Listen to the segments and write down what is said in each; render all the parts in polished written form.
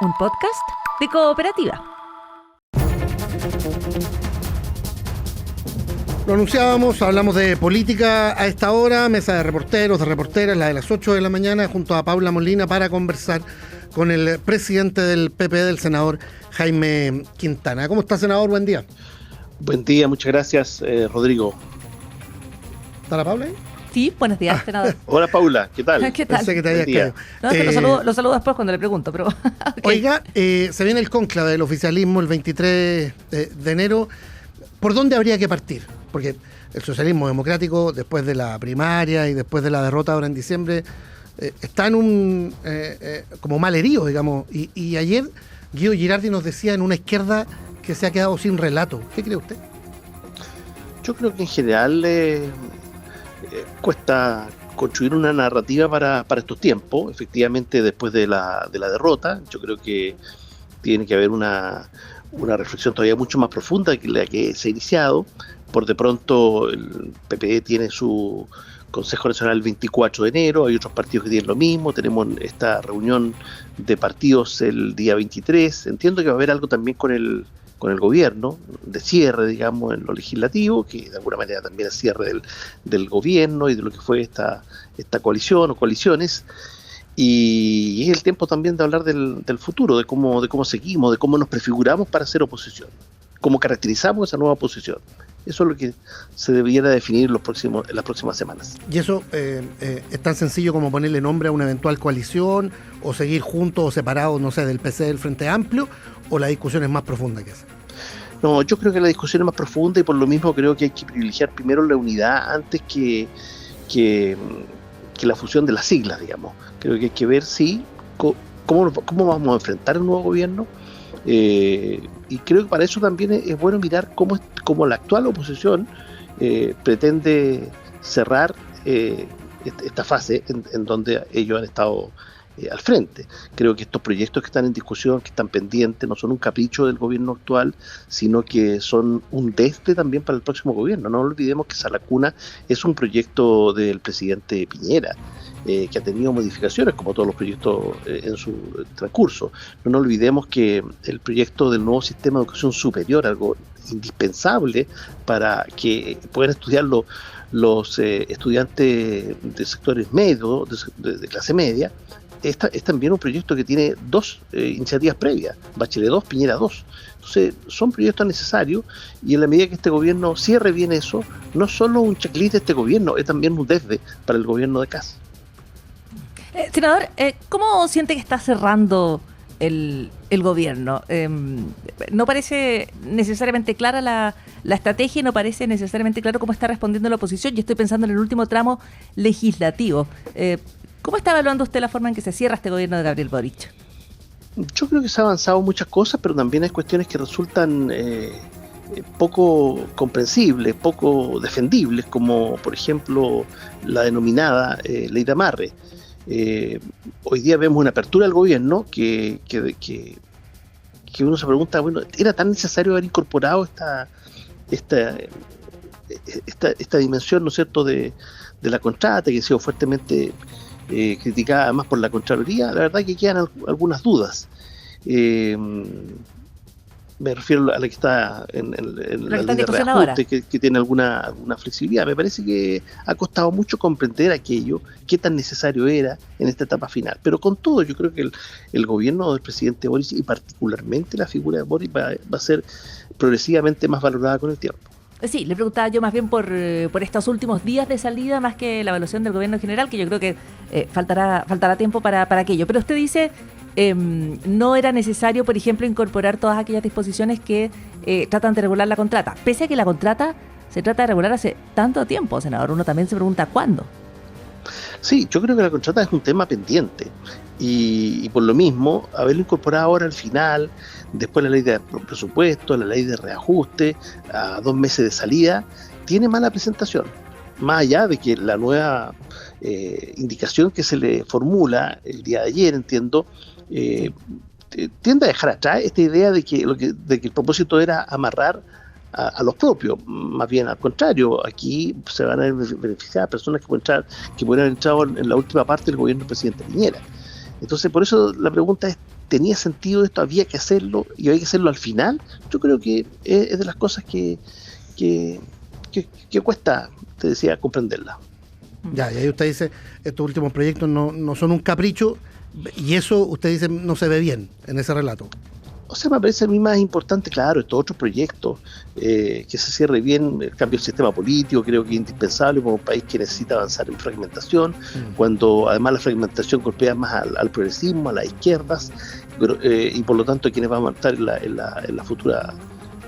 un podcast de Cooperativa. Lo anunciábamos, hablamos de política a esta hora, mesa de reporteros, de reporteras, la de las 8 de la mañana, junto a Paula Molina para conversar con el presidente del PP, del senador Jaime Quintana. ¿Cómo está, senador? Buen día. Buen día, muchas gracias, Rodrigo. ¿Está la Paula ahí? Sí, buenos días, senador. Hola, Paula, ¿qué tal? ¿Qué tal? Pensé que te habías caído. No, es que lo saludo después cuando le pregunto, pero... Okay. Oiga, se viene el cónclave del oficialismo el 23 de enero. ¿Por dónde habría que partir? Porque el socialismo democrático, después de la primaria y después de la derrota ahora en diciembre, está en un como mal herido, digamos. Y ayer Guido Girardi nos decía en una izquierda que se ha quedado sin relato. ¿Qué cree usted? Yo creo que en general cuesta construir una narrativa para estos tiempos. Efectivamente, después de la derrota, yo creo que tiene que haber una reflexión todavía mucho más profunda que la que se ha iniciado. Por de pronto, el PPD tiene su Consejo Nacional el 24 de enero, hay otros partidos que tienen lo mismo, tenemos esta reunión de partidos el día 23. Entiendo que va a haber algo también con el gobierno, de cierre, digamos, en lo legislativo, que de alguna manera también es cierre del gobierno y de lo que fue esta coalición o coaliciones. Y es el tiempo también de hablar del futuro, de cómo seguimos, de cómo nos prefiguramos para ser oposición, cómo caracterizamos esa nueva oposición. Eso es lo que se debiera definir en las próximas semanas. ¿Y eso es tan sencillo como ponerle nombre a una eventual coalición o seguir juntos o separados, no sé, del PC del Frente Amplio, o la discusión es más profunda que esa? No, yo creo que la discusión es más profunda y por lo mismo creo que hay que privilegiar primero la unidad antes que la fusión de las siglas, digamos. Creo que hay que ver cómo vamos a enfrentar el nuevo gobierno. Y creo que para eso también es bueno mirar cómo la actual oposición pretende cerrar esta fase en donde ellos han estado al frente. Creo que estos proyectos que están en discusión, que están pendientes, no son un capricho del gobierno actual, sino que son un desde también para el próximo gobierno. No olvidemos que Salacuna es un proyecto del presidente Piñera, que ha tenido modificaciones como todos los proyectos en su transcurso. No nos olvidemos que el proyecto del nuevo sistema de educación superior, algo indispensable para que puedan estudiar los estudiantes de sectores medios, de clase media, es también un proyecto que tiene dos iniciativas previas, Bachelet 2, Piñera 2. Entonces, son proyectos necesarios y en la medida que este gobierno cierre bien eso, no solo un checklist de este gobierno, es también un desde para el gobierno de casa. Senador, ¿cómo siente que está cerrando el gobierno? No parece necesariamente clara la estrategia y no parece necesariamente claro cómo está respondiendo la oposición. Yo estoy pensando en el último tramo legislativo. ¿Cómo está evaluando usted la forma en que se cierra este gobierno de Gabriel Boric? Yo creo que se ha avanzado muchas cosas, pero también hay cuestiones que resultan poco comprensibles, poco defendibles, como por ejemplo la denominada ley de amarre. Hoy día vemos una apertura del gobierno que uno se pregunta, bueno, ¿era tan necesario haber incorporado esta dimensión, ¿no es cierto?, de la contrata, que ha sido fuertemente criticada además por la Contraloría? La verdad que quedan algunas dudas. Me refiero a la que está en la ley de reajuste, que tiene alguna flexibilidad. Me parece que ha costado mucho comprender aquello, qué tan necesario era en esta etapa final. Pero con todo, yo creo que el gobierno del presidente Boric, y particularmente la figura de Boric, va a ser progresivamente más valorada con el tiempo. Sí, le preguntaba yo más bien por estos últimos días de salida, más que la evaluación del gobierno en general, que yo creo que faltará tiempo para aquello. Pero usted dice, no era necesario, por ejemplo, incorporar todas aquellas disposiciones que tratan de regular la contrata. Pese a que la contrata se trata de regular hace tanto tiempo, senador, uno también se pregunta ¿cuándo? Sí, yo creo que la contrata es un tema pendiente y por lo mismo, haberlo incorporado ahora al final, después la ley de presupuesto, la ley de reajuste, a 2 meses de salida, tiene mala presentación. Más allá de que la nueva indicación que se le formula el día de ayer, entiendo, tiende a dejar atrás esta idea de que el propósito era amarrar a los propios. Más bien al contrario, aquí se van a beneficiar personas que pueden haber entrado en la última parte del gobierno del presidente Piñera. Entonces, por eso la pregunta es, tenía sentido esto, había que hacerlo y había que hacerlo al final. Yo creo que es de las cosas que cuesta, te decía, comprenderla. Ya, y ahí usted dice, estos últimos proyectos no son un capricho, y eso usted dice no se ve bien en ese relato. O sea, me parece a mí más importante, claro, estos otros proyectos, que se cierre bien el cambio del sistema político. Creo que es indispensable para un país que necesita avanzar en fragmentación, cuando además la fragmentación golpea más al progresismo, a las izquierdas, y por lo tanto quienes van a estar en la futura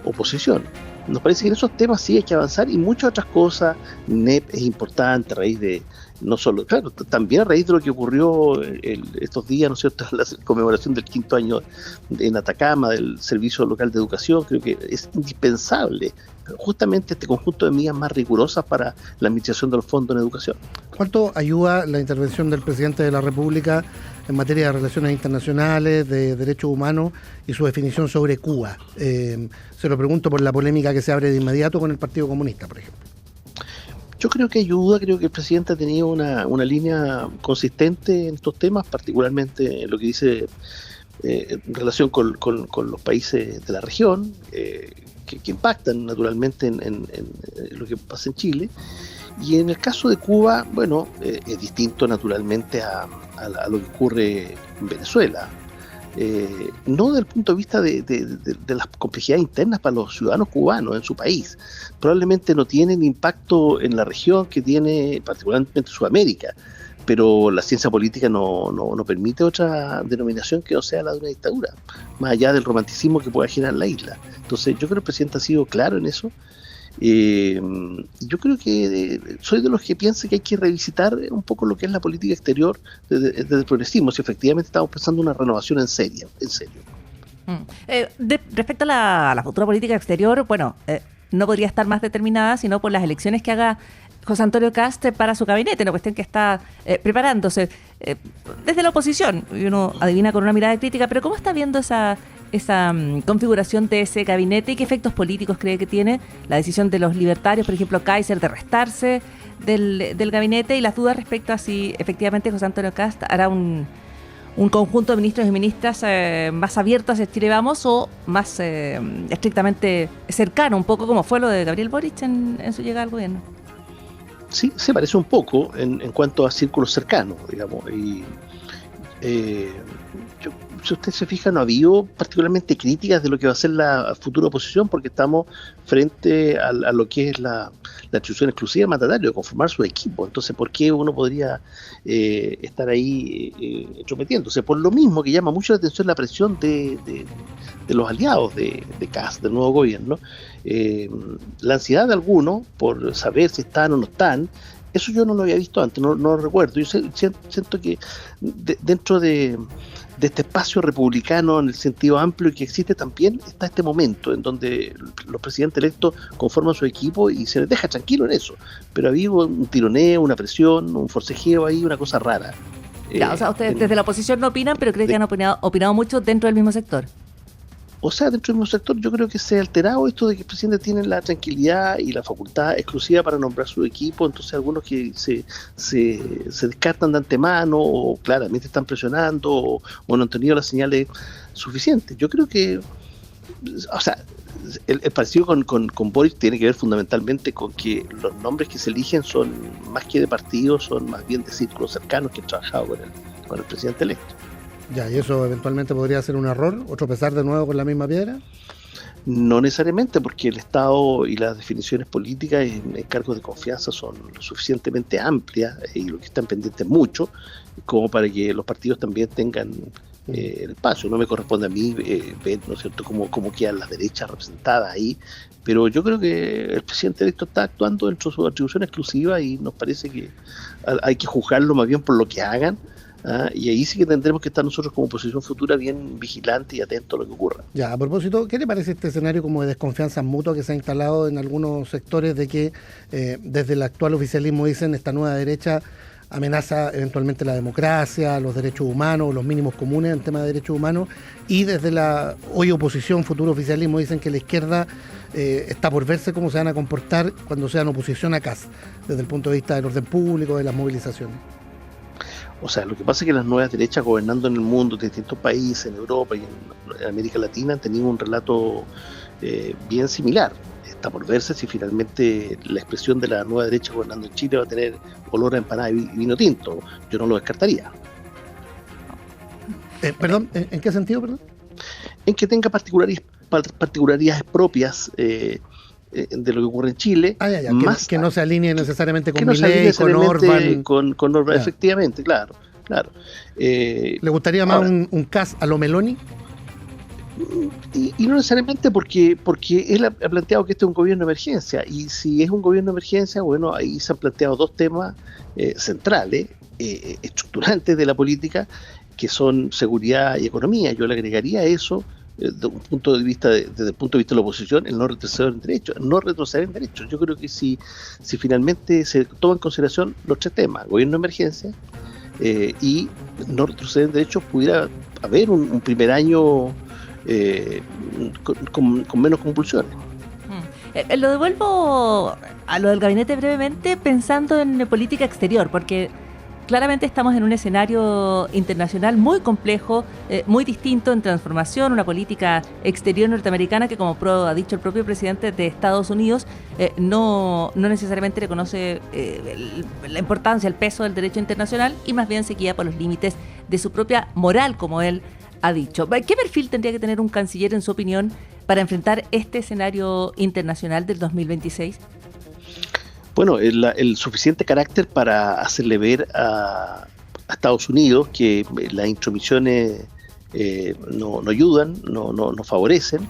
oposición. Nos parece que en esos temas sí hay que avanzar, y muchas otras cosas. NEP es importante a raíz de, no solo, claro, también a raíz de lo que ocurrió estos días, ¿no es cierto?, la conmemoración del 5º año en Atacama del Servicio Local de Educación. Creo que es indispensable justamente este conjunto de medidas más rigurosas para la administración de los fondos en educación. ¿Cuánto ayuda la intervención del presidente de la República en materia de relaciones internacionales, de derechos humanos y su definición sobre Cuba? Se lo pregunto por la polémica que se abre de inmediato con el Partido Comunista, por ejemplo. Yo creo que ayuda. Creo que el presidente ha tenido una línea consistente en estos temas, particularmente en lo que dice en relación con los países de la región, que impactan naturalmente en lo que pasa en Chile. Y en el caso de Cuba, bueno, es distinto naturalmente a lo que ocurre en Venezuela. No desde el punto de vista de las complejidades internas para los ciudadanos cubanos en su país. Probablemente no tienen impacto en la región que tiene particularmente Sudamérica, pero la ciencia política no permite otra denominación que no sea la de una dictadura, más allá del romanticismo que pueda generar la isla. Entonces yo creo que el presidente ha sido claro en eso. Yo creo que soy de los que piensa que hay que revisitar un poco lo que es la política exterior desde el progresismo, si efectivamente estamos pensando en una renovación en serio. Respecto a la futura política exterior, bueno, no podría estar más determinada sino por las elecciones que haga José Antonio Kast para su gabinete, una cuestión que está preparándose desde la oposición, y uno adivina con una mirada crítica, pero ¿cómo está viendo esa configuración de ese gabinete y qué efectos políticos cree que tiene la decisión de los libertarios, por ejemplo Kaiser, de restarse del gabinete, y las dudas respecto a si efectivamente José Antonio Kast hará un conjunto de ministros y ministras más abierto hacia Chile Vamos, o más estrictamente cercano, un poco como fue lo de Gabriel Boric en su llegada al gobierno? Sí, se parece un poco en cuanto a círculos cercanos, digamos. Y si usted se fija, no ha habido particularmente críticas de lo que va a ser la futura oposición, porque estamos frente a lo que es la atribución exclusiva del mandatario de conformar su equipo. Entonces, ¿por qué uno podría estar ahí entrometiéndose? Por lo mismo que llama mucho la atención la presión de los aliados de Kast, del nuevo gobierno, la ansiedad de algunos por saber si están o no están. Eso yo no lo había visto antes, no lo recuerdo. Yo siento que dentro de este espacio republicano en el sentido amplio que existe, también está este momento en donde los presidentes electos conforman su equipo y se les deja tranquilo en eso. Pero ha habido un tironeo, una presión, un forcejeo ahí, una cosa rara. Ya, o sea, ustedes desde la oposición no opinan, pero creen que han opinado mucho dentro del mismo sector. O sea, dentro del mismo sector yo creo que se ha alterado esto de que el presidente tiene la tranquilidad y la facultad exclusiva para nombrar su equipo. Entonces algunos que se descartan de antemano, o claramente están presionando, o no han tenido las señales suficientes. Yo creo que, o sea, el parecido con Boric tiene que ver fundamentalmente con que los nombres que se eligen son más que de partidos, son más bien de círculos cercanos que han trabajado con el presidente electo. Ya, ¿y eso eventualmente podría ser un error o tropezar de nuevo con la misma piedra? No necesariamente, porque el Estado y las definiciones políticas en cargos de confianza son lo suficientemente amplias, y lo que están pendientes mucho, como para que los partidos también tengan el espacio. No me corresponde a mí ver, ¿no es cierto?, cómo quedan las derechas representadas ahí, pero yo creo que el presidente electo está actuando dentro de su atribución exclusiva, y nos parece que hay que juzgarlo más bien por lo que hagan. Y ahí sí que tendremos que estar nosotros como oposición futura bien vigilantes y atentos a lo que ocurra. Ya, a propósito, ¿qué le parece este escenario como de desconfianza mutua que se ha instalado en algunos sectores, de que desde el actual oficialismo dicen esta nueva derecha amenaza eventualmente la democracia, los derechos humanos, los mínimos comunes en tema de derechos humanos, y desde la hoy oposición, futuro oficialismo, dicen que la izquierda está por verse cómo se van a comportar cuando sean oposición a Kast, desde el punto de vista del orden público, de las movilizaciones? O sea, lo que pasa es que las nuevas derechas gobernando en el mundo, de distintos países, en Europa y en América Latina, han tenido un relato bien similar. Está por verse si finalmente la expresión de la nueva derecha gobernando en Chile va a tener olor a empanada y vino tinto. Yo no lo descartaría. Perdón, ¿en qué sentido, perdón? En que tenga particularidades propias de lo que ocurre en Chile, más que no se alinee necesariamente con Milei, con Orbán. Con Orbán, efectivamente, claro. ¿Le gustaría más un Kast a lo Meloni? Y no necesariamente porque él ha planteado que este es un gobierno de emergencia, y si es un gobierno de emergencia, bueno, ahí se han planteado dos temas centrales, estructurantes de la política, que son seguridad y economía. Yo le agregaría a eso, desde el punto de vista de la oposición, el no retroceder en derechos. Yo creo que si finalmente se toman en consideración los tres temas, gobierno de emergencia y no retroceder en derechos, pudiera haber un primer año con menos convulsiones. Lo devuelvo a lo del gabinete brevemente, pensando en política exterior, porque claramente estamos en un escenario internacional muy complejo, muy distinto, en transformación, una política exterior norteamericana que, como ha dicho el propio presidente de Estados Unidos, no necesariamente reconoce la importancia, el peso del derecho internacional, y más bien se guía por los límites de su propia moral, como él ha dicho. ¿Qué perfil tendría que tener un canciller, en su opinión, para enfrentar este escenario internacional del 2026? Bueno, el suficiente carácter para hacerle ver a Estados Unidos que las intromisiones no ayudan, no favorecen,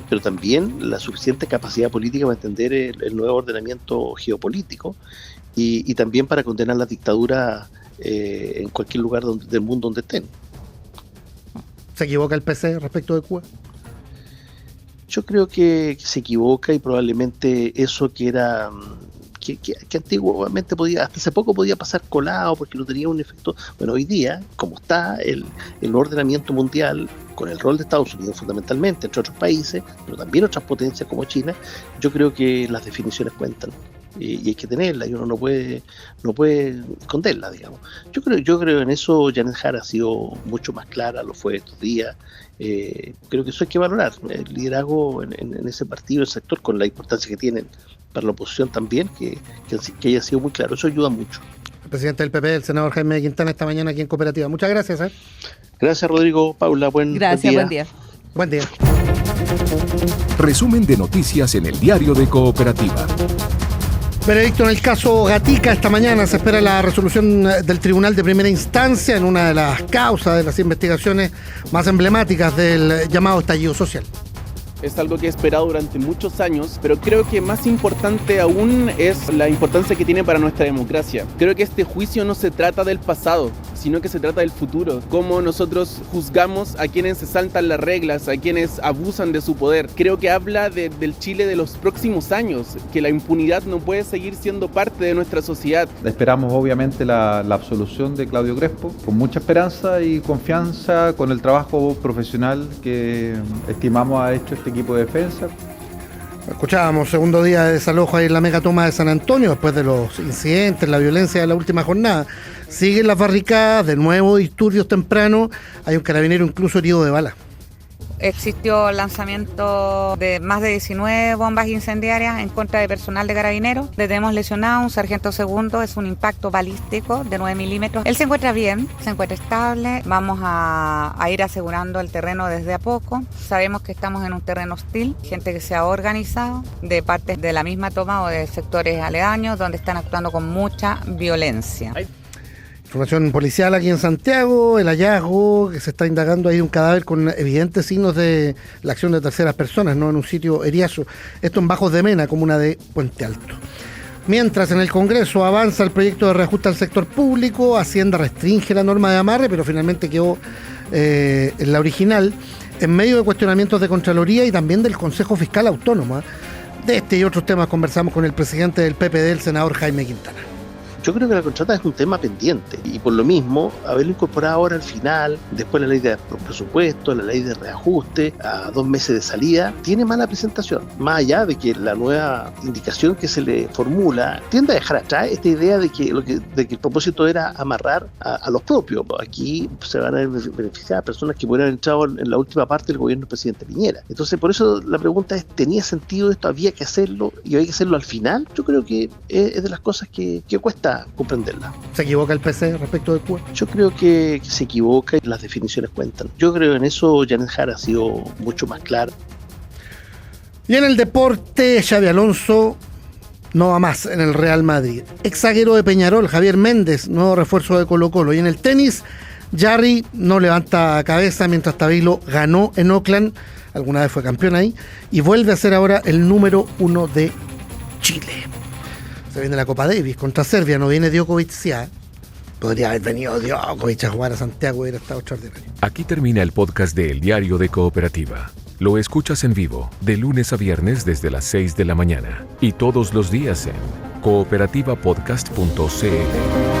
pero también la suficiente capacidad política para entender el nuevo ordenamiento geopolítico y también para condenar la dictadura en cualquier lugar del mundo donde estén. ¿Se equivoca el PC respecto de Cuba? Yo creo que se equivoca, y probablemente eso que era que antiguamente hasta hace poco podía pasar colado porque no tenía un efecto. Bueno, hoy día, como está el ordenamiento mundial, con el rol de Estados Unidos fundamentalmente, entre otros países, pero también otras potencias como China, yo creo que las definiciones cuentan. Y hay que tenerla, y uno no puede esconderla, digamos. Yo creo en eso Janet Jara ha sido mucho más clara, lo fue estos días. Creo que eso hay que valorar, el liderazgo en ese partido, el sector, con la importancia que tienen para la oposición también, que haya sido muy claro, eso ayuda mucho. El presidente del PP, el senador Jaime Quintana, esta mañana aquí en Cooperativa. Muchas gracias. Gracias, Rodrigo. Paula, buen día. Buen día. Resumen de noticias en el Diario de Cooperativa. Veredicto en el caso Gatica. Esta mañana se espera la resolución del Tribunal de Primera Instancia en una de las causas de las investigaciones más emblemáticas del llamado estallido social. Es algo que he esperado durante muchos años, pero creo que más importante aún es la importancia que tiene para nuestra democracia. Creo que este juicio no se trata del pasado, sino que se trata del futuro. Cómo nosotros juzgamos a quienes se saltan las reglas, a quienes abusan de su poder. Creo que habla del Chile de los próximos años, que la impunidad no puede seguir siendo parte de nuestra sociedad. Esperamos obviamente la absolución de Claudio Crespo, con mucha esperanza y confianza con el trabajo profesional que estimamos ha hecho este equipo de defensa. Escuchábamos, segundo día de desalojo ahí en la mega toma de San Antonio, después de los incidentes, la violencia de la última jornada. Siguen las barricadas, de nuevo disturbios temprano, hay un carabinero incluso herido de bala. Existió lanzamiento de más de 19 bombas incendiarias en contra de personal de Carabineros. Le tenemos lesionado un sargento segundo, es un impacto balístico de 9 milímetros. Él se encuentra bien, se encuentra estable. Vamos a ir asegurando el terreno desde a poco. Sabemos que estamos en un terreno hostil, gente que se ha organizado de parte de la misma toma o de sectores aledaños donde están actuando con mucha violencia. Información policial aquí en Santiago, el hallazgo que se está indagando ahí de un cadáver con evidentes signos de la acción de terceras personas, ¿no? En un sitio Eriazo. Esto en Bajos de Mena, comuna de Puente Alto. Mientras en el Congreso avanza el proyecto de reajuste al sector público, Hacienda restringe la norma de amarre, pero finalmente quedó en la original, en medio de cuestionamientos de Contraloría y también del Consejo Fiscal Autónomo. De este y otros temas conversamos con el presidente del PPD, el senador Jaime Quintana. Yo creo que la contrata es un tema pendiente y por lo mismo haberlo incorporado ahora al final, después la ley de presupuesto, la ley de reajuste, a 2 meses de salida, tiene mala presentación. Más allá de que la nueva indicación que se le formula tiende a dejar atrás esta idea de que el propósito era amarrar a los propios. Aquí se van a beneficiar a personas que hubieran entrado en la última parte del gobierno del presidente Piñera. Entonces, por eso la pregunta es, ¿tenía sentido esto? ¿Había que hacerlo? ¿Y había que hacerlo al final? Yo creo que es de las cosas que cuesta comprenderla. ¿Se equivoca el PC respecto de Cuba? Yo creo que se equivoca y las definiciones cuentan. Yo creo que en eso Janet Jara ha sido mucho más clara. Y en el deporte, Xabi Alonso no va más en el Real Madrid. Ex zaguero de Peñarol, Javier Méndez, nuevo refuerzo de Colo-Colo. Y en el tenis, Jarry no levanta cabeza mientras Tabilo ganó en Oakland, alguna vez fue campeón ahí, y vuelve a ser ahora el número 1 de Chile. Se viene la Copa Davis contra Serbia, no viene Djokovic, podría haber venido Djokovic a jugar a Santiago y hubiera estado extraordinario. Aquí termina el podcast de El Diario de Cooperativa. Lo escuchas en vivo, de lunes a viernes desde las 6 de la mañana y todos los días en cooperativapodcast.cl.